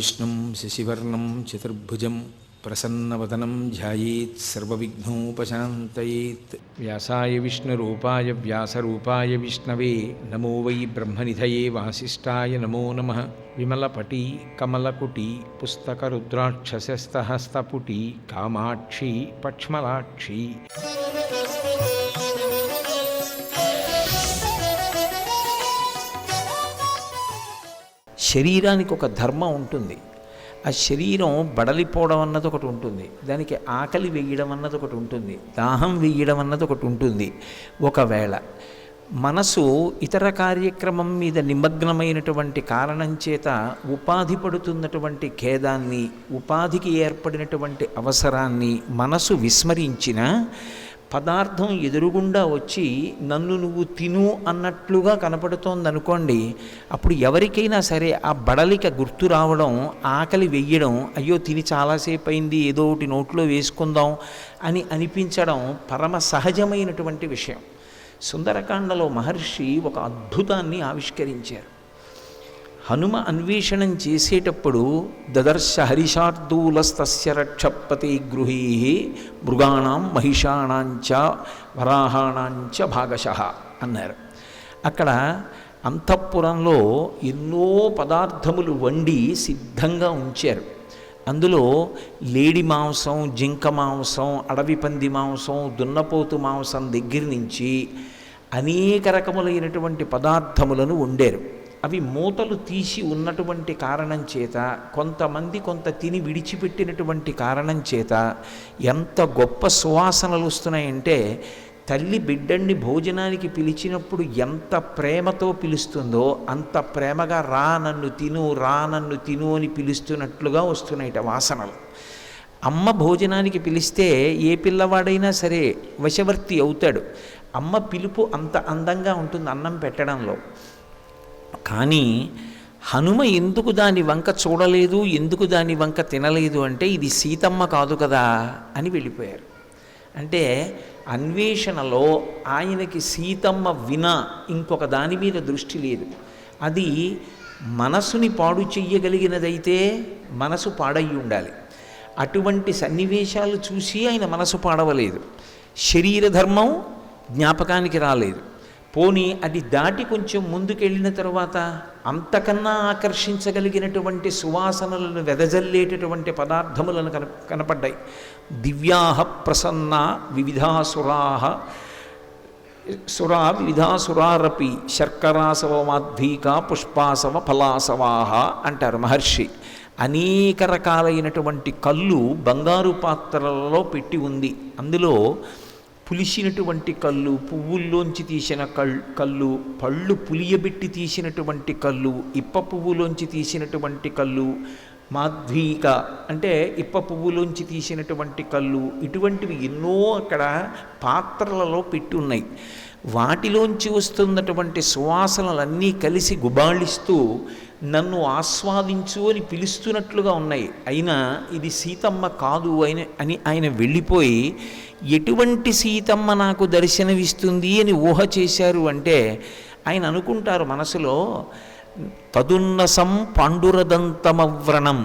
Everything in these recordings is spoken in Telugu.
विष्णुं शशिवर्णं चतुर्भुजं प्रसन्नवदनं ध्यायेत् सर्वविघ्नोपशान्तयेत्। व्यासाय विष्णुरूपाय व्यासरूपाय विष्णवे नमो वै ब्रह्मनिधये वासिष्ठाय नमो नमः। विमलपटी कमलकुटी पुस्तकरुद्राक्षसस्तहस्तपुटी कामाक्षी पक्ष्मलाक्षी। శరీరానికి ఒక ధర్మం ఉంటుంది. ఆ శరీరం బడలిపోవడం అన్నది ఒకటి ఉంటుంది, దానికి ఆకలి వేయడం అన్నది ఒకటి ఉంటుంది, దాహం వేయడం అన్నది ఒకటి ఉంటుంది. ఒకవేళ మనసు ఇతర కార్యక్రమం మీద నిమగ్నమైనటువంటి కారణం చేత ఉపాధి పడుతున్నటువంటి ఖేదాన్ని, ఉపాధికి ఏర్పడినటువంటి అవసరాన్ని మనసు విస్మరించిన పదార్థం ఎదురుగుండా వచ్చి నన్ను నువ్వు తిను అన్నట్లుగా కనపడుతోందనుకోండి, అప్పుడు ఎవరికైనా సరే ఆ బడలిక గుర్తు రావడం, ఆకలి వెయ్యడం, అయ్యో తిని చాలాసేపు అయింది ఏదో ఒకటి నోట్లో వేసుకుందాం అని అనిపించడం పరమ సహజమైనటువంటి విషయం. సుందరకాండలో మహర్షి ఒక అద్భుతాన్ని ఆవిష్కరించారు. హనుమ అన్వేషణం చేసేటప్పుడు దదర్శ హరిషార్దూలస్తస్య రక్షపతి గృహీ మృగాణం మహిషాణాంచ వరాహాణాంచ భాగశః అన్నారు. అక్కడ అంతఃపురంలో ఎన్నో పదార్థములు వండి సిద్ధంగా ఉంచారు. అందులో లేడి మాంసం, జింక మాంసం, అడవి పంది మాంసం, దున్నపోతు మాంసం దగ్గర నుంచి అనేక రకములైనటువంటి పదార్థములను వండారు. అవి మూతలు తీసి ఉన్నటువంటి కారణం చేత, కొంతమంది కొంత తిని విడిచిపెట్టినటువంటి కారణం చేత ఎంత గొప్ప సువాసనలు వస్తున్నాయంటే, తల్లి బిడ్డని భోజనానికి పిలిచినప్పుడు ఎంత ప్రేమతో పిలుస్తుందో అంత ప్రేమగా రా నన్ను తిను, రా నన్ను తిను అని పిలుస్తున్నట్లుగా వస్తున్నాయిట వాసనలు. అమ్మ భోజనానికి పిలిస్తే ఏ పిల్లవాడైనా సరే వశవర్తి అవుతాడు. అమ్మ పిలుపు అంత అందంగా ఉంటుంది అన్నం పెట్టడంలో. కానీ హనుమ ఎందుకు దాని వంక చూడలేదు, ఎందుకు దాని వంక తినలేదు అంటే, ఇది సీతమ్మ కాదు కదా అని వెళ్ళిపోయారు. అంటే అన్వేషణలో ఆయనకి సీతమ్మ వినా ఇంకొక దాని మీద దృష్టి లేదు. అది మనసుని పాడు చెయ్యగలిగినదైతే మనసు పాడయి ఉండాలి. అటువంటి సన్నివేశాలు చూసి ఆయన మనసు పాడవలేదు. శరీర ధర్మం జ్ఞాపకానికి రాలేదు. పోనీ అది దాటి కొంచెం ముందుకెళ్ళిన తర్వాత అంతకన్నా ఆకర్షించగలిగినటువంటి సువాసనలను వెదజల్లేటటువంటి పదార్థములను కనపడ్డాయి. దివ్యాహ ప్రసన్న వివిధాసురాహ వివిధాసురారపి శర్కరాసవ మాధ్వీక పుష్పాసవ ఫలాసవాహ అంటారు మహర్షి. అనేక రకాలైనటువంటి కళ్ళు బంగారు పాత్రలలో పెట్టి ఉంది. అందులో పులిసినటువంటి కళ్ళు, పువ్వుల్లోంచి తీసిన కళ్ళు, పళ్ళు పులియబెట్టి తీసినటువంటి కళ్ళు, ఇప్ప పువ్వులోంచి తీసినటువంటి కళ్ళు, మాధ్వీక అంటే ఇప్ప పువ్వులోంచి తీసినటువంటి కళ్ళు, ఇటువంటివి ఎన్నో అక్కడ పాత్రలలో పెట్టి ఉన్నాయి. వాటిలోంచి వస్తున్నటువంటి సువాసనలన్నీ కలిసి గుబాళిస్తూ నన్ను ఆస్వాదించు అని పిలుస్తున్నట్లుగా ఉన్నాయి. అయినా ఇది సీతమ్మ కాదు అని ఆయన వెళ్ళిపోయి, ఎటువంటి సీతమ్మ నాకు దర్శనమిస్తుంది అని ఊహ చేశారు అంటే, ఆయన అనుకుంటారు మనసులో, తదున్నసం పాండురదంతమవ్రణం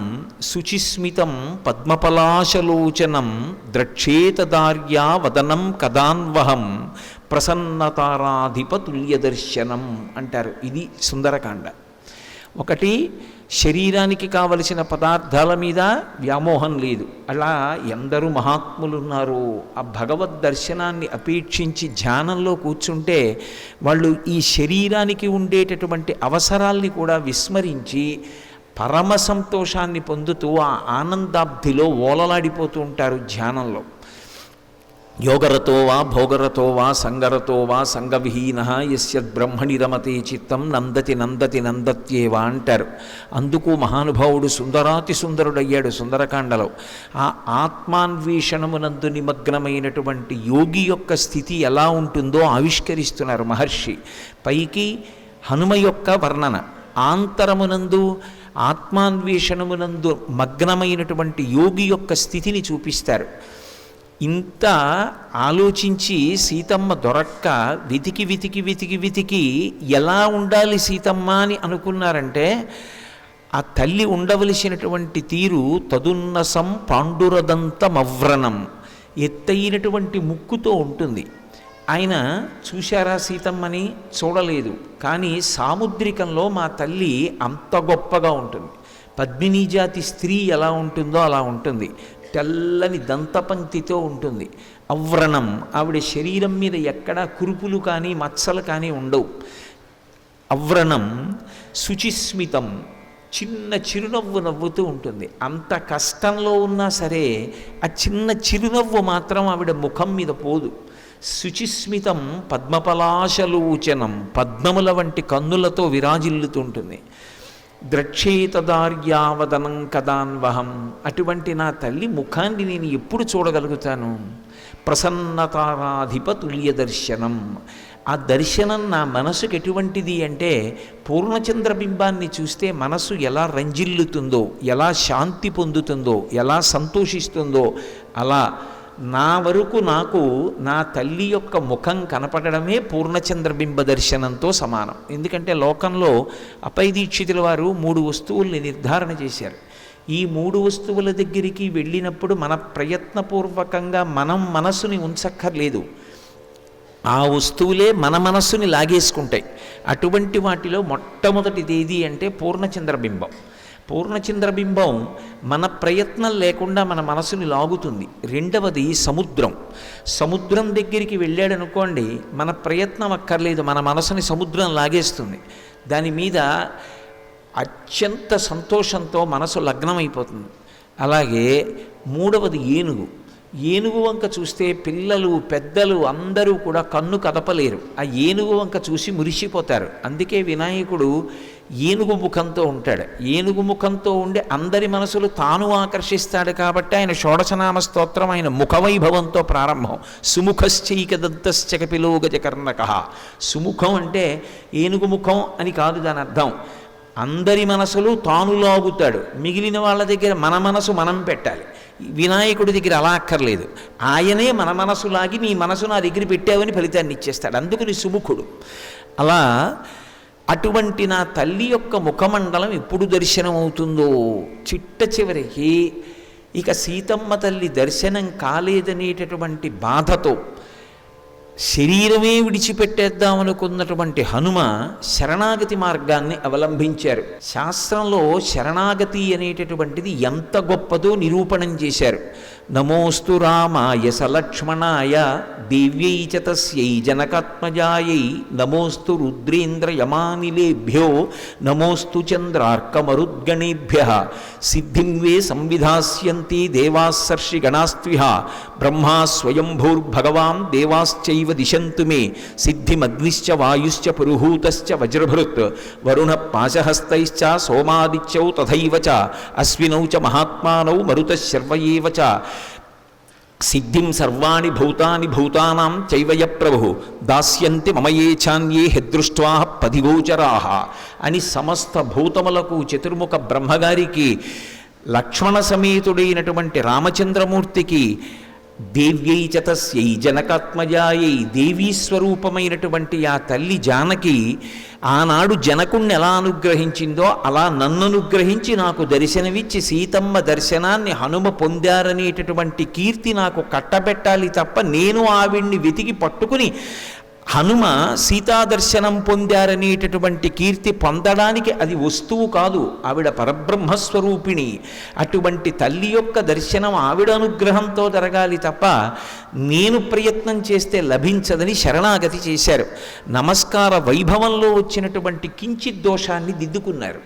శుచిస్మితం పద్మపలాశలోచనం ద్రక్షేతదార్యా వదనం కదాన్వహం ప్రసన్నతారాధిపతుల్యదర్శనం అంటారు. ఇది సుందరకాండ. ఒకటి, శరీరానికి కావలసిన పదార్థాల మీద వ్యామోహం లేదు. అలా ఎందరూ మహాత్ములు ఉన్నారు. ఆ భగవద్ దర్శనాన్ని అపేక్షించి ధ్యానంలో కూర్చుంటే వాళ్ళు ఈ శరీరానికి ఉండేటటువంటి అవసరాల్ని కూడా విస్మరించి పరమ సంతోషాన్ని పొందుతూ ఆ ఆనందాబ్ధిలో ఓలలాడిపోతూ ఉంటారు ధ్యానంలో. యోగరతో వా భోగరతో వా సంగరతో వా సంగవిహీన యస్యద్బ్రహ్మణి రమతే చిత్తం నందతి నందతి నందత్యేవా అంటారు. అందుకు మహానుభావుడు సుందరాతి సుందరుడయ్యాడు సుందరకాండలో. ఆ ఆత్మాన్వేషణమునందు నిమగ్నమైనటువంటి యోగి యొక్క స్థితి ఎలా ఉంటుందో ఆవిష్కరిస్తున్నారు మహర్షి. పైకి హనుమ యొక్క వర్ణన, ఆంతరమునందు ఆత్మాన్వేషణమునందు మగ్నమైనటువంటి యోగి యొక్క స్థితిని చూపిస్తారు. ఇంత ఆలోచించి సీతమ్మ దొరక్క వెతికి ఎలా ఉండాలి సీతమ్మ అని అనుకున్నారంటే, ఆ తల్లి ఉండవలసినటువంటి తీరు తదున్నసం పాండురదంతమవ్రణం, ఎత్తైనటువంటి ముక్కుతో ఉంటుంది. ఆయన చూశారా సీతమ్మని? చూడలేదు. కానీ సాముద్రికంలో మా తల్లి అంత గొప్పగా ఉంటుంది. పద్మినీ జాతి స్త్రీ ఎలా ఉంటుందో అలా ఉంటుంది. తెల్లని దంతపంక్తితో ఉంటుంది. అవ్రణం, ఆవిడ శరీరం మీద ఎక్కడా కురుపులు కానీ మచ్చలు కానీ ఉండవు. అవ్రణం శుచిస్మితం, చిన్న చిరునవ్వు నవ్వుతూ ఉంటుంది. అంత కష్టంలో ఉన్నా సరే ఆ చిన్న చిరునవ్వు మాత్రం ఆవిడ ముఖం మీద పోదు. శుచిస్మితం పద్మపలాశలోచనం, పద్మముల వంటి కన్నులతో విరాజిల్లుతుంటుంది. ద్రక్షేతదార్యావదనం కదాన్వహం, అటువంటి నా తల్లి ముఖాన్ని నేను ఎప్పుడు చూడగలుగుతాను? ప్రసన్నతారాధిప తుల్య దర్శనం, ఆ దర్శనం నా మనసుకు ఎటువంటిది అంటే, పూర్ణచంద్రబింబాన్ని చూస్తే మనసు ఎలా రంజిల్లుతుందో, ఎలా శాంతి పొందుతుందో, ఎలా సంతోషిస్తుందో, అలా నా వరకు నాకు నా తల్లి యొక్క ముఖం కనపడమే పూర్ణచంద్రబింబ దర్శనంతో సమానం. ఎందుకంటే లోకంలో అపై దీక్షితుల వారు 3 వస్తువుల్ని నిర్ధారణ చేశారు. ఈ 3 వస్తువుల దగ్గరికి వెళ్ళినప్పుడు మన ప్రయత్నపూర్వకంగా మనం మనసుని ఉంచక్కర్లేదు, ఆ వస్తువులే మన మనస్సుని లాగేసుకుంటాయి. అటువంటి వాటిలో మొట్టమొదటిది ఏది అంటే పూర్ణచంద్రబింబం. పూర్ణచంద్రబింబం మన ప్రయత్నం లేకుండా మన మనసుని లాగుతుంది. రెండవది సముద్రం. సముద్రం దగ్గరికి వెళ్ళాడనుకోండి, మన ప్రయత్నం అక్కర్లేదు, మన మనసుని సముద్రం లాగేస్తుంది. దాని మీద అత్యంత సంతోషంతో మనసు లగ్నమైపోతుంది. అలాగే మూడవది ఏనుగు. ఏనుగు వంక చూస్తే పిల్లలు పెద్దలు అందరూ కూడా కన్ను కదపలేరు. ఆ ఏనుగు వంక చూసి మురిసిపోతారు. అందుకే వినాయకుడు ఏనుగు ముఖంతో ఉంటాడు. ఏనుగు ముఖంతో ఉండి అందరి మనసులు తాను ఆకర్షిస్తాడు. కాబట్టి ఆయన షోడశనామ స్తోత్రం ఆయన ముఖవైభవంతో ప్రారంభం. సుముఖశ్చైకదంతశ్చ కపిలో గజకర్ణకః. సుముఖం అంటే ఏనుగు ముఖం అని కాదు దాని అర్థం. అందరి మనసులు తాను లాగుతాడు. మిగిలిన వాళ్ళ దగ్గర మన మనసు మనం పెట్టాలి. వినాయకుడి దగ్గర అలా అక్కర్లేదు. ఆయనే మన మనసు లాగి నీ మనసు నా దగ్గర పెట్టావని ఫలితాన్ని ఇచ్చేస్తాడు. అందుకని సుముఖుడు. అలా అటువంటి నా తల్లి యొక్క ముఖమండలం ఎప్పుడు దర్శనం అవుతుందో, చిట్ట చివరికి ఇక సీతమ్మ తల్లి దర్శనం కాలేదనేటటువంటి బాధతో శరీరమే విడిచిపెట్టేద్దామనుకున్నటువంటి హనుమ శరణాగతి మార్గాన్ని అవలంబించారు. శాస్త్రంలో శరణాగతి అనేటటువంటిది ఎంత గొప్పదో నిరూపణం చేశారు. నమోస్తు రామాయ సలక్ష్మణాయ దివ్యై చ తస్యై జనకాత్మజాయై నమోస్తు రుద్రేంద్ర యమానిలేభ్యో నమోస్తు చంద్రార్కమరుద్గణేభ్యః సిద్ధిం వే సంవిధాస్యంతి దేవాస్సర్షి గణాస్త్విహ బ్రహ్మా స్వయంభూర్భగవాన్ దేవాశ్చైవ దిశంతు మే సిద్ధిమగ్నిశ్చ వాయుశ్చ పురుహూతశ్చ వజ్రభృత్ వరుణ పాశహస్తైశ్చ సోమాదిత్యౌ తథైవ చ అశ్వినౌ చ మహాత్మానౌ మరుతశర్వ చ సిద్ధిం సర్వాణి భూతాని భూతానాం చైవయ ప్రభు దాస్యంతి మమయేఛాన్యే హెదృష్ట్వా పదిగోచరాః అని సమస్త భూతములకు చతుర్ముఖ బ్రహ్మగారికి లక్ష్మణ సమేతుడైనటువంటి రామచంద్రమూర్తికి దేవ్యై చ తస్యై జనకాత్మజాయై దేవీ స్వరూపమైనటువంటి ఆ తల్లి జానకి ఆనాడు జనకుణ్ణి ఎలా అనుగ్రహించిందో అలా నన్ను అనుగ్రహించి నాకు దర్శనమిచ్చి సీతమ్మ దర్శనాన్ని హనుమ పొందారనేటటువంటి కీర్తి నాకు కట్టబెట్టాలి తప్ప నేను ఆవిడ్ని వెతికి పట్టుకుని హనుమ సీతాదర్శనం పొందారనేటటువంటి కీర్తి పొందడానికి అది వస్తువు కాదు, ఆవిడ పరబ్రహ్మస్వరూపిణి. అటువంటి తల్లి యొక్క దర్శనం ఆవిడ అనుగ్రహంతో జరగాలి తప్ప నేను ప్రయత్నం చేస్తే లభించదని శరణాగతి చేశారు. నమస్కార వైభవంలో వచ్చినటువంటి కించిత్ దోషాన్ని దిద్దుకున్నారు.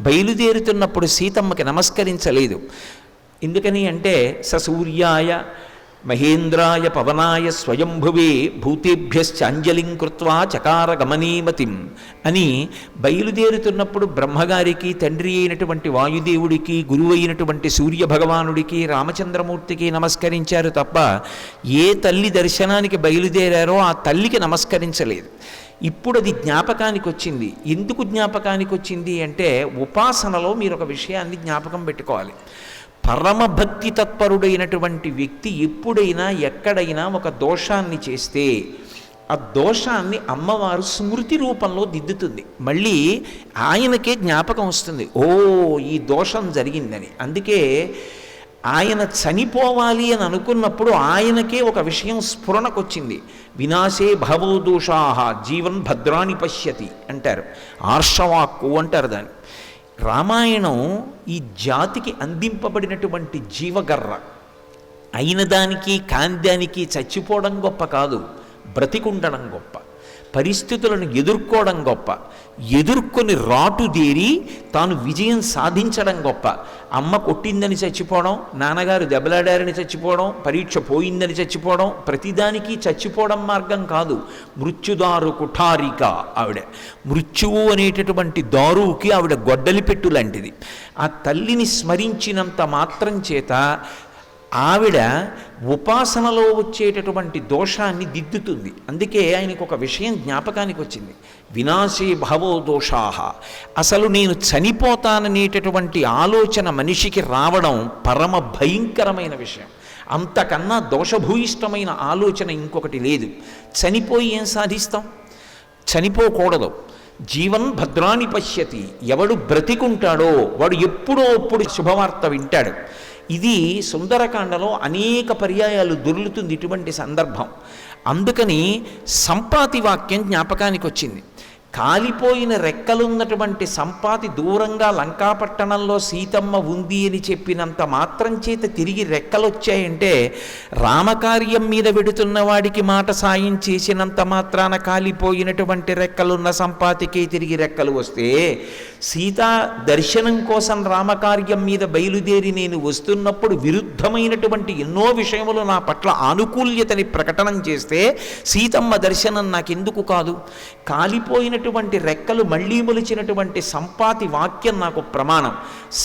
బయలుదేరుతున్నప్పుడు సీతమ్మకి నమస్కరించలేదు. ఎందుకని అంటే సూర్యాయ మహేంద్రాయ పవనాయ స్వయంభువే భూతేభ్యశ్చాంజలిం కృత్వా చకార గమనీమతిం అని బయలుదేరుతున్నప్పుడు బ్రహ్మగారికి తండ్రి అయినటువంటి వాయుదేవుడికి గురువు అయినటువంటి సూర్యభగవానుడికి రామచంద్రమూర్తికి నమస్కరించారు తప్ప ఏ తల్లి దర్శనానికి బయలుదేరారో ఆ తల్లికి నమస్కరించలేదు. ఇప్పుడు అది జ్ఞాపకానికి వచ్చింది. ఎందుకు జ్ఞాపకానికి వచ్చింది అంటే ఉపాసనలో మీరు ఒక విషయాన్ని జ్ఞాపకం పెట్టుకోవాలి. పరమభక్తి తత్పరుడైనటువంటి వ్యక్తి ఎప్పుడైనా ఎక్కడైనా ఒక దోషాన్ని చేస్తే ఆ దోషాన్ని అమ్మవారు స్మృతి రూపంలో దిద్దుతుంది. మళ్ళీ ఆయనకే జ్ఞాపకం వస్తుంది, ఓ ఈ దోషం జరిగిందని. అందుకే ఆయన చనిపోవాలి అని అనుకున్నప్పుడు ఆయనకే ఒక విషయం స్ఫురణకొచ్చింది. వినాశే భవో దోషాః జీవన్ భద్రాణి పశ్యతి అంటారు, ఆర్షవాక్కు అంటారు దాన్ని. రామాయణం ఈ జాతికి అందింపబడినటువంటి జీవగర్ర. అయిన దానికి కాందానికి చచ్చిపోవడం గొప్ప కాదు, బ్రతికుండడం గొప్ప. పరిస్థితులను ఎదుర్కోవడం గొప్ప, ఎదుర్కొని రాటుదేరి తాను విజయం సాధించడం గొప్ప. అమ్మ కొట్టిందని చచ్చిపోవడం, నాన్నగారు దెబ్బలాడారని చచ్చిపోవడం, పరీక్ష పోయిందని చచ్చిపోవడం, ప్రతిదానికి చచ్చిపోవడం మార్గం కాదు. మృత్యుదారు కుఠారిక ఆవిడ. మృత్యువు అనేటటువంటి దారువుకి ఆవిడ గొడ్డలి పెట్టు లాంటిది. ఆ తల్లిని స్మరించినంత మాత్రం చేత ఆవిడ ఉపాసనలో వచ్చేటటువంటి దోషాన్ని దిద్దుతుంది. అందుకే ఆయనకు ఒక విషయం జ్ఞాపకానికి వచ్చింది, వినాశే భవో దోషాః. అసలు నేను చనిపోతాననేటటువంటి ఆలోచన మనిషికి రావడం పరమ భయంకరమైన విషయం. అంతకన్నా దోషభూయిష్టమైన ఆలోచన ఇంకొకటి లేదు. చనిపోయి ఏం సాధిస్తాం? చనిపోకూడదు. జీవన్ భద్రాణి పశ్యతి. ఎవడు బ్రతికుంటాడో వాడు ఎప్పుడో అప్పుడు శుభవార్త వింటాడు. ఇది సుందరకాండలో అనేక పర్యాయాలు దొర్లుతుంది ఇటువంటి సందర్భం. అందుకని సంపాతి వాక్యం జ్ఞాపకానికి వచ్చింది. కాలిపోయిన రెక్కలున్నటువంటి సంపాతి దూరంగా లంకాపట్టణంలో సీతమ్మ ఉంది అని చెప్పినంత మాత్రం చేత తిరిగి రెక్కలొచ్చాయంటే, రామకార్యం మీద వెడుతున్న వాడికి మాట సాయం చేసినంత మాత్రాన కాలిపోయినటువంటి రెక్కలున్న సంపాతికి తిరిగి రెక్కలు వస్తే, సీతా దర్శనం కోసం రామకార్యం మీద బయలుదేరి నేను వస్తున్నప్పుడు విరుద్ధమైనటువంటి ఎన్నో విషయములు నా పట్ల ఆనుకూల్యతని ప్రకటనం చేస్తే సీతమ్మ దర్శనం నాకెందుకు కాదు? కాలిపోయినటువంటి రెక్కలు మళ్ళీ మొలిచినటువంటి సంపాతి వాక్యం నాకు ప్రమాణం.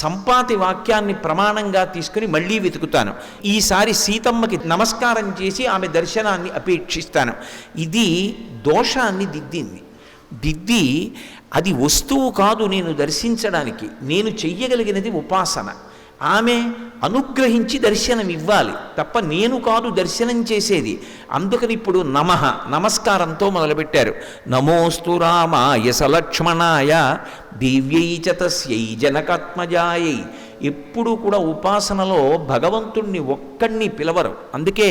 సంపాతి వాక్యాన్ని ప్రమాణంగా తీసుకుని మళ్ళీ వెతుకుతాను. ఈసారి సీతమ్మకి నమస్కారం చేసి ఆమె దర్శనాన్ని అపేక్షిస్తాను. ఇది దోషాన్ని దిద్ది అది వస్తువు కాదు నేను దర్శించడానికి. నేను చెయ్యగలిగినది ఉపాసన. ఆమె అనుగ్రహించి దర్శనం ఇవ్వాలి తప్ప నేను కాదు దర్శనం చేసేది. అందుకని ఇప్పుడు నమస్కారంతో మొదలుపెట్టారు. నమోస్తు రామాయ సలక్ష్మణాయ దివ్యై చ తస్యై జనకాత్మజాయై. ఎప్పుడూ కూడా ఉపాసనలో భగవంతుణ్ణి ఒక్కడిని పిలవరు. అందుకే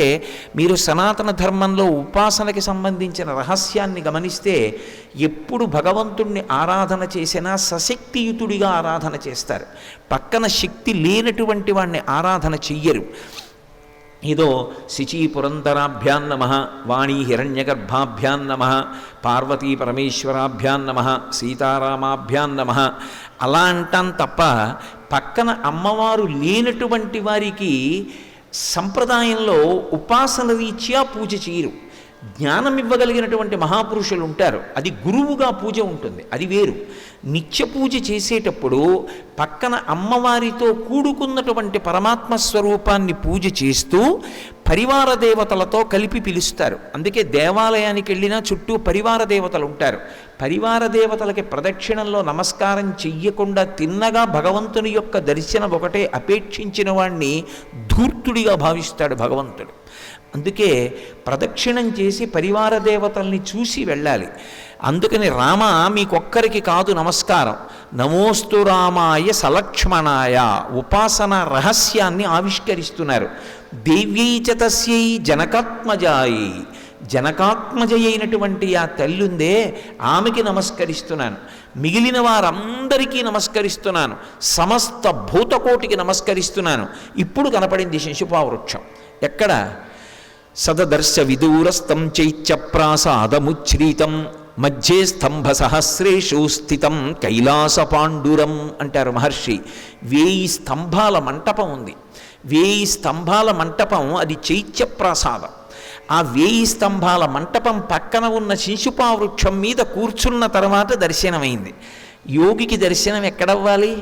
మీరు సనాతన ధర్మంలో ఉపాసనకి సంబంధించిన రహస్యాన్ని గమనిస్తే ఎప్పుడు భగవంతుణ్ణి ఆరాధన చేసినా సశక్తియుతుడిగా ఆరాధన చేస్తారు. పక్కన శక్తి లేనటువంటి వాడిని ఆరాధన చెయ్యరు. ఏదో శిచీ పురంధరాభ్యాం నమః, వాణీ హిరణ్యగర్భాభ్యాం నమః, పార్వతీ పరమేశ్వరాభ్యాం నమః, సీతారామాభ్యాం నమః అలా అంటాం తప్ప పక్కన అమ్మవారు లేనటువంటి వారికి సంప్రదాయంలో ఉపాసన రీత్యా పూజ చేయరు. జ్ఞానం ఇవ్వగలిగినటువంటి మహాపురుషులు ఉంటారు, అది గురువుగా పూజ ఉంటుంది, అది వేరు. నిత్య పూజ చేసేటప్పుడు పక్కన అమ్మవారితో కూడుకున్నటువంటి పరమాత్మ స్వరూపాన్ని పూజ చేస్తూ పరివార దేవతలతో కలిపి పిలుస్తారు. అందుకే దేవాలయానికి వెళ్ళినా చుట్టూ పరివార దేవతలు ఉంటారు. పరివార దేవతలకి ప్రదక్షిణంలో నమస్కారం చెయ్యకుండా తిన్నగా భగవంతుని యొక్క దర్శనం ఒకటే అపేక్షించిన వాణ్ణి ధూర్తుడిగా భావిస్తాడు భగవంతుడు. అందుకే ప్రదక్షిణం చేసి పరివార దేవతల్ని చూసి వెళ్ళాలి. అందుకని రామ మీకొక్కరికి కాదు నమస్కారం, నమోస్తు రామాయ సలక్ష్మణాయ ఉపాసన రహస్యాన్ని ఆవిష్కరిస్తున్నారు. దేవ్యై చ తస్యై జనకాత్మజాయి. జనకాత్మజ అయినటువంటి ఆ తల్లుందే ఆమెకి నమస్కరిస్తున్నాను. మిగిలిన వారందరికీ నమస్కరిస్తున్నాను. సమస్త భూతకోటికి నమస్కరిస్తున్నాను. ఇప్పుడు కనపడింది శిశుపావృక్షం. ఎక్కడ? సదదర్శ విదూరస్థం చైత్యప్రాసాదముచ్ఛ్రీతం మధ్యే స్తంభ సహస్రేషు స్థితం కైలాస పాండురం అంటారు మహర్షి. 1000 స్తంభాల మంటపం ఉంది. 1000 స్తంభాల మంటపం అది చైత్యప్రాసాదం. ఆ 1000 స్తంభాల మంటపం పక్కన ఉన్న శిశుపావృక్షం మీద కూర్చున్న తర్వాత దర్శనమైంది. యోగికి దర్శనం ఎక్కడవ్వాలి?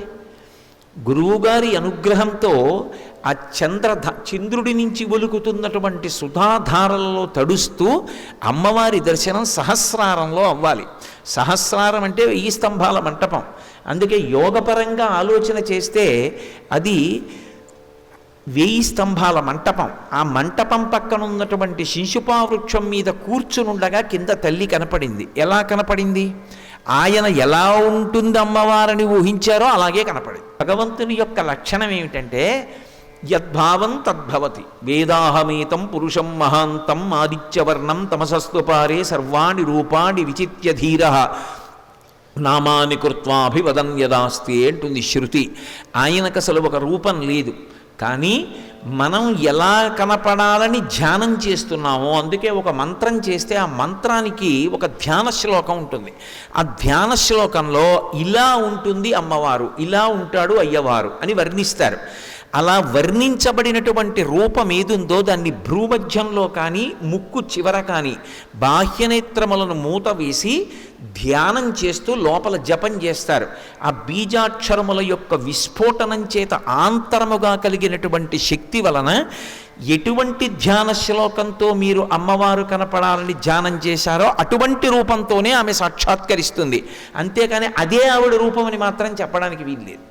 గురువుగారి అనుగ్రహంతో ఆ చంద్రుడి నుంచి ఒలుకుతున్నటువంటి సుధాధారలలో తడుస్తూ అమ్మవారి దర్శనం సహస్రారంలో అవ్వాలి. సహస్రారం అంటే 1000 స్తంభాల మంటపం. అందుకే యోగపరంగా ఆలోచన చేస్తే అది వేయి స్తంభాల మంటపం. ఆ మంటపం పక్కన ఉన్నటువంటి శింశుపావృక్షం మీద కూర్చునుండగా కింద తల్లి కనపడింది. ఎలా కనపడింది? ఆయన ఎలా ఉంటుంది అమ్మవారని ఊహించారో అలాగే కనపడింది. భగవంతుని యొక్క లక్షణం ఏమిటంటే యద్భావం తద్భవతి. వేదాహమేతం పురుషం మహాంతం ఆదిత్యవర్ణం తమసస్తు పారే సర్వాణి రూపాణి విచిత్య ధీర నామాని కృత్వాభివదన్ యదాస్తి అంటుంది శృతి. ఆయనకు అసలు ఒక రూపం లేదు, కానీ మనం ఎలా కనపడాలని ధ్యానం చేస్తున్నామో అందుకే ఒక మంత్రం చేస్తే ఆ మంత్రానికి ఒక ధ్యాన శ్లోకం ఉంటుంది. ఆ ధ్యాన శ్లోకంలో ఇలా ఉంటుంది అమ్మవారు, ఇలా ఉంటాడు అయ్యవారు అని వర్ణిస్తారు. అలా వర్ణించబడినటువంటి రూపం ఏదుందో దాన్ని భ్రూమధ్యంలో కానీ ముక్కు చివర కానీ బాహ్యనేత్రములను మూత వేసి ధ్యానం చేస్తూ లోపల జపం చేస్తారు. ఆ బీజాక్షరముల యొక్క విస్ఫోటనం చేత ఆంతరముగా కలిగినటువంటి శక్తి వలన ఎటువంటి ధ్యాన శ్లోకంతో మీరు అమ్మవారు కనపడాలని ధ్యానం చేశారో అటువంటి రూపంతోనే ఆమె సాక్షాత్కరిస్తుంది. అంతేకాని అదే ఆవిడ రూపమని మాత్రం చెప్పడానికి వీల్లేదు.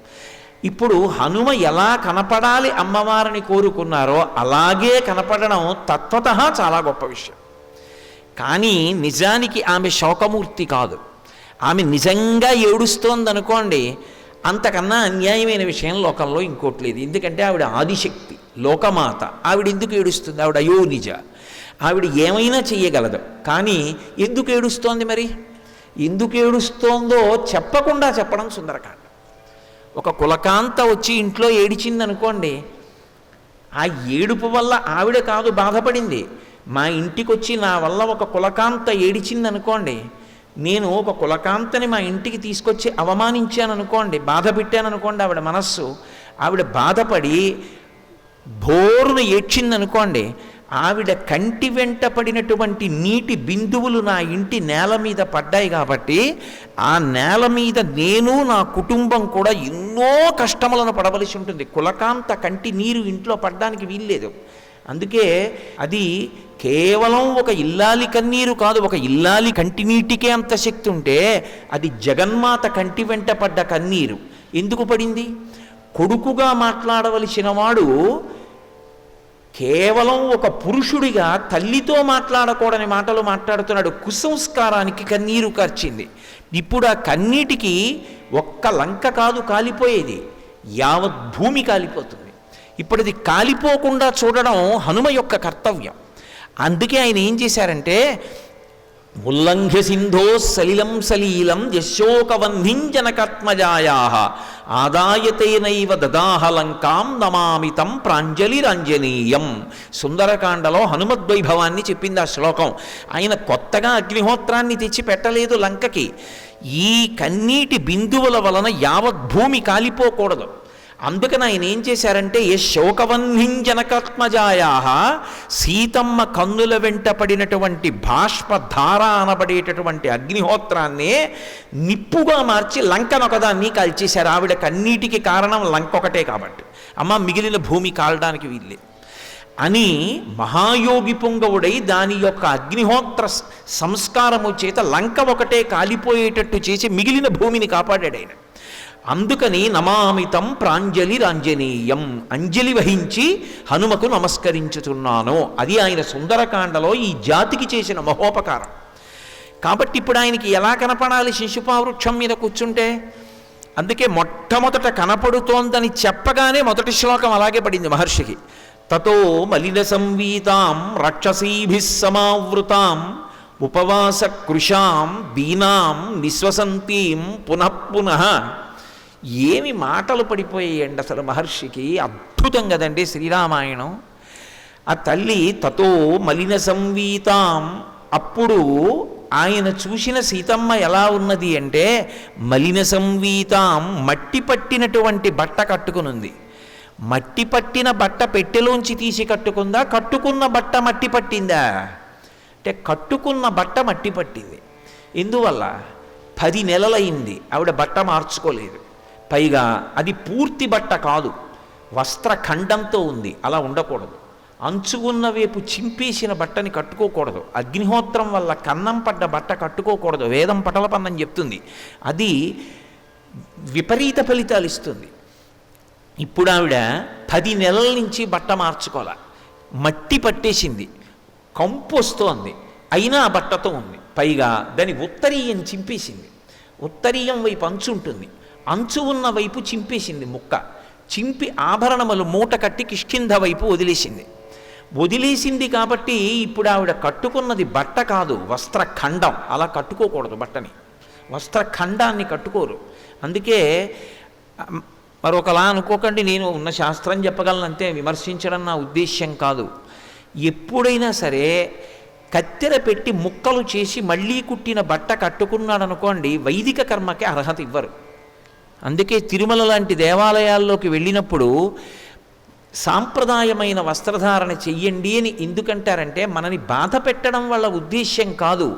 ఇప్పుడు హనుమ ఎలా కనపడాలి అమ్మవారిని కోరుకున్నారో అలాగే కనపడడం తత్వతః చాలా గొప్ప విషయం. కానీ నిజానికి ఆమె శోకమూర్తి కాదు. ఆమె నిజంగా ఏడుస్తోందనుకోండి, అంతకన్నా అన్యాయమైన విషయం లోకంలో ఇంకోటి లేదు. ఎందుకంటే ఆవిడ ఆదిశక్తి, లోకమాత. ఆవిడ ఎందుకు ఏడుస్తుంది? ఆవిడ అయోనిజ. ఆవిడ ఏమైనా చెయ్యగలదు. కానీ ఎందుకు ఏడుస్తోంది? మరి ఎందుకు ఏడుస్తోందో చెప్పకుండా చెప్పడం సుందరకాండ. ఒక కులకాంత వచ్చి ఇంట్లో ఏడిచిందనుకోండి, ఆ ఏడుపు వల్ల ఆవిడ కాదు బాధపడింది. మా ఇంటికి వచ్చి నా వల్ల ఒక కులకాంత ఏడిచిందనుకోండి, నేను ఒక కులకాంతని మా ఇంటికి తీసుకొచ్చి అవమానించాను అనుకోండి, బాధ పెట్టాననుకోండి, ఆవిడ మనస్సు, ఆవిడ బాధపడి భోరున ఏడ్చిందనుకోండి, ఆవిడ కంటి వెంట పడినటువంటి నీటి బిందువులు నా ఇంటి నేల మీద పడ్డాయి కాబట్టి ఆ నేల మీద నేను నా కుటుంబం కూడా ఎన్నో కష్టములను పడవలసి ఉంటుంది. కులకాంత కంటి నీరు ఇంట్లో పడ్డానికి వీల్లేదు. అందుకే అది కేవలం ఒక ఇల్లాలి కన్నీరు కాదు. ఒక ఇల్లాలి కంటి నీటికే అంత శక్తి ఉంటే అది జగన్మాత కంటి వెంట పడ్డ కన్నీరు ఎందుకు పడింది? కొడుకుగా మాట్లాడవలసిన వాడు కేవలం ఒక పురుషుడిగా తల్లితో మాట్లాడకూడని మాటలు మాట్లాడుతున్నాడు. కుసంస్కారానికి కన్నీరు కార్చింది. ఇప్పుడు ఆ కన్నీటికి ఒక్క లంక కాదు కాలిపోయేది, యావత్ భూమి కాలిపోతుంది. ఇప్పుడు అది కాలిపోకుండా చూడడం హనుమ యొక్క కర్తవ్యం. అందుకే ఆయన ఏం చేశారంటే ఉల్లంఘ్య సింధో సలిలం సలీలం యశోకవన్నింజనకత్మజాయా ఆదాయతేనైవ దదాహ లంకాం నమామితం ప్రాంజలిరంజనీయం. సుందరకాండలో హనుమద్వైభవాన్ని చెప్పింది ఆ శ్లోకం. ఆయన కొత్తగా అగ్నిహోత్రాన్ని తెచ్చి పెట్టలేదు లంకకి. ఈ కన్నీటి బిందువుల వలన యావత్ భూమి కాలిపోకూడదు. అందుకని ఆయన ఏం చేశారంటే యశోకవన్నింజనకత్మజాయా సీతమ్మ కన్నుల వెంట పడినటువంటి బాష్పధార అనబడేటటువంటి అగ్నిహోత్రాన్నే నిప్పుగా మార్చి లంకనొకదాన్ని కాల్చేశారు. ఆవిడ కన్నీటికి కారణం లంక ఒకటే కాబట్టి, అమ్మ మిగిలిన భూమి కాలడానికి వీళ్ళే అని మహాయోగి పొంగవుడై దాని యొక్క అగ్నిహోత్ర సంస్కారము చేత లంక ఒకటే కాలిపోయేటట్టు చేసి మిగిలిన భూమిని కాపాడాడు ఆయన. అందుకని నమామితం ప్రాంజలిరంజనీయం, అంజలి వహించి హనుమకు నమస్కరించుతున్నాను. అది ఆయన సుందరకాండలో ఈ జాతికి చేసిన మహోపకారం. కాబట్టి ఇప్పుడు ఆయనకి ఎలా కనపడాలి శిశుపావృక్షం మీద కూర్చుంటే? అందుకే మొట్టమొదట కనపడుతోందని చెప్పగానే మొదటి శ్లోకం అలాగే పడింది మహర్షికి. తతో మలిన సంవీతాం రాక్షసీభిః సమావృతాం ఉపవాస కృషాం దీనాం నిశ్వసంతీం పునః పునః. ఏమి మాటలు పడిపోయాయండి అసలు మహర్షికి. అద్భుతం కదండి శ్రీరామాయణం. ఆ తల్లి తతో మలిన సంవీతాం, అప్పుడు ఆయన చూసిన సీతమ్మ ఎలా ఉన్నది అంటే మలిన సంవీతాం, మట్టి పట్టినటువంటి బట్ట కట్టుకునుంది. మట్టి పట్టిన బట్ట పెట్టెలోంచి తీసి కట్టుకుందా, కట్టుకున్న బట్ట మట్టి పట్టిందా? అంటే కట్టుకున్న బట్ట మట్టి పట్టింది. ఎందువల్ల? 10 నెలలైంది ఆవిడ బట్ట మార్చుకోలేదు. పైగా అది పూర్తి బట్ట కాదు, వస్త్రఖండంతో ఉంది. అలా ఉండకూడదు. అంచుకున్న వైపు చింపేసిన బట్టని కట్టుకోకూడదు. అగ్నిహోత్రం వల్ల కన్నం పడ్డ బట్ట కట్టుకోకూడదు. వేదం పటలపన్నం చెప్తుంది. అది విపరీత ఫలితాలు ఇస్తుంది. ఇప్పుడు ఆవిడ 10 నెలల నుంచి బట్ట మార్చుకోలే, మట్టి పట్టేసింది, కంపు వస్తోంది, అయినా ఆ బట్టతో ఉంది. పైగా దాని ఉత్తరీయం చింపేసింది. ఉత్తరీయం వైపు అంచు ఉంటుంది, అంచు ఉన్న వైపు చింపేసింది ముక్క. చింపి ఆభరణములు మూట కట్టి కిష్కింధ వైపు వదిలేసింది కాబట్టి ఇప్పుడు ఆవిడ కట్టుకున్నది బట్ట కాదు, వస్త్రఖండం. అలా కట్టుకోకూడదు బట్టని, వస్త్రఖండాన్ని కట్టుకోరు. అందుకే మరొకలా అనుకోకండి, నేను ఉన్న శాస్త్రం చెప్పగలనంతే, విమర్శించడం నా ఉద్దేశ్యం కాదు. ఎప్పుడైనా సరే కత్తెర పెట్టి ముక్కలు చేసి మళ్ళీ కుట్టిన బట్ట కట్టుకున్నాడు అనుకోండి, వైదిక కర్మకి అర్హత ఇవ్వరు. అందుకే తిరుమల లాంటి దేవాలయాల్లోకి వెళ్ళినప్పుడు సాంప్రదాయమైన వస్త్రధారణ చెయ్యండి అని ఎందుకంటారంటే, మనని బాధ పెట్టడం వల్ల ఉద్దేశ్యం కాదు,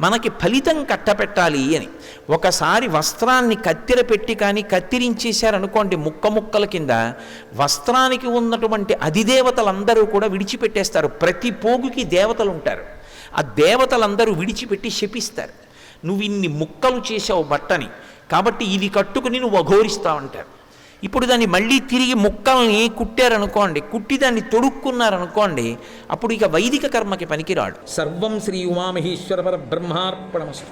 మనకి ఫలితం కట్టపెట్టాలి అని. ఒకసారి వస్త్రాన్ని కత్తెర పెట్టి కానీ కత్తిరించేశారనుకోండి ముక్కల కింద, వస్త్రానికి ఉన్నటువంటి అధిదేవతలందరూ కూడా విడిచిపెట్టేస్తారు. ప్రతి పోగుకి దేవతలు ఉంటారు, ఆ దేవతలందరూ విడిచిపెట్టి శపిస్తారు. నువ్వు ఇన్ని ముక్కలు చేసావు బట్టని, కాబట్టి ఇది కట్టుకుని నువ్వు అఘోరిస్తావంటారు. ఇప్పుడు దాన్ని మళ్ళీ తిరిగి ముక్కల్ని కుట్టారనుకోండి, కుట్టి దాన్ని తొడుక్కున్నారనుకోండి, అప్పుడు ఇక వైదిక కర్మకి పనికిరాడు. సర్వం శ్రీ ఉమామహేశ్వర పరబ్రహ్మార్పణమస్తు.